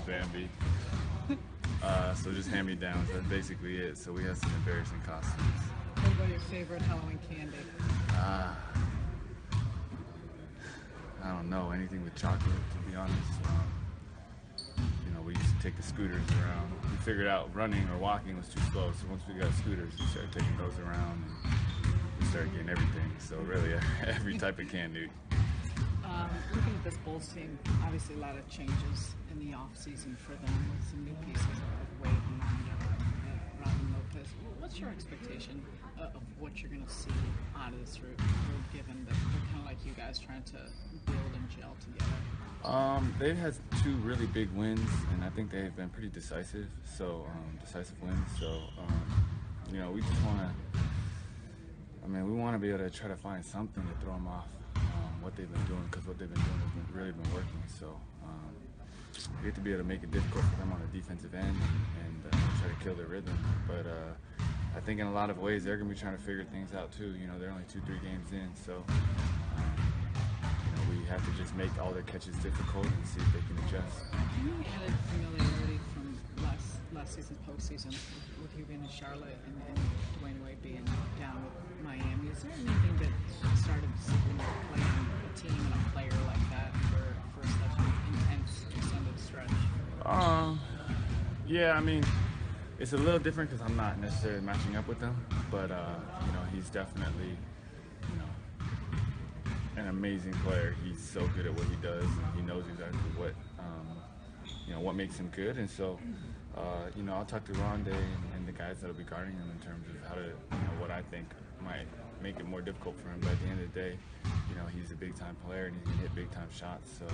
Bambi. So just hand-me-downs. That's basically it. So we have some embarrassing costumes. What about your favorite Halloween candy? I don't know, anything with chocolate, to be honest. We used to take the scooters around. We figured out running or walking was too slow, so once we got scooters, we started taking those around, and we started getting everything. So really, every type of candy. Looking at this Bulls team, obviously a lot of changes in the off-season for them with some new pieces of Wade and Robin Lopez. What's your expectation of what you're going to see out of this group, given that they're kind of like you guys trying to build and gel together? They've had 2 really big wins, and I think they've been pretty decisive. So decisive wins. So we just want to. We want to be able to try to find something to throw them off what they've been doing, because what they've been doing has really been working. So we have to be able to make it difficult for them on the defensive end and try to kill their rhythm. But I think in a lot of ways they're going to be trying to figure things out too. They're only 2-3 games in, so we have to just make all their catches difficult and see if they can adjust. You added familiarity from last season's postseason with you being in Charlotte and Dwayne Wade being down with Miami. Is there anything that started to see when you're playing a team and a player like that for such an intense extended stretch? Yeah, it's a little different because I'm not necessarily matching up with them, but he's definitely an amazing player. He's so good at what he does, and he knows exactly what makes him good. And so I'll talk to Rondé and the guys that'll be guarding him in terms of how to what I think might make it more difficult for him. But at the end of the day, he's a big time player and he can hit big time shots. So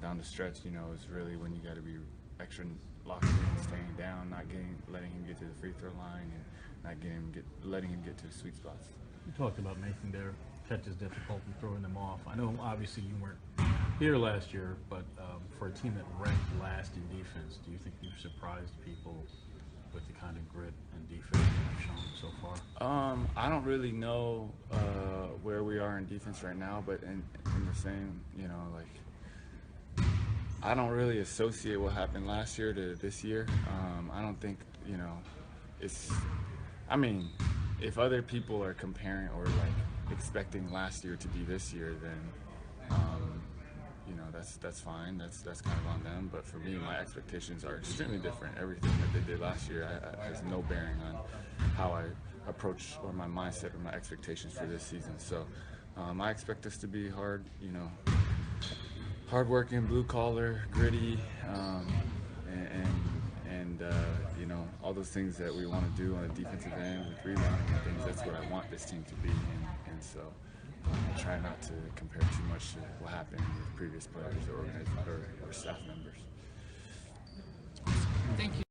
down the stretch, is really when you got to be extra locked in, staying down, not letting him get to the free throw line, and not letting him get to the sweet spots. You talked about making their catches difficult and throwing them off. I know obviously you weren't here last year, but for a team that ranked last in defense, do you think you've surprised people with the kind of grit and defense you've shown so far? I don't really know where we are in defense right now, but in the same, I don't really associate what happened last year to this year. I don't think, if other people are comparing or expecting last year to be this year, then that's fine. That's kind of on them. But for me, my expectations are extremely different. Everything that they did last year has no bearing on how I approach or my mindset or my expectations for this season. So I expect us to be hard-working, blue-collar, gritty, and all those things that we want to do on the defensive end with rebounding and things. That's what I want this team to be, and so I try not to compare too much to what happened with previous players or staff members. Thank you.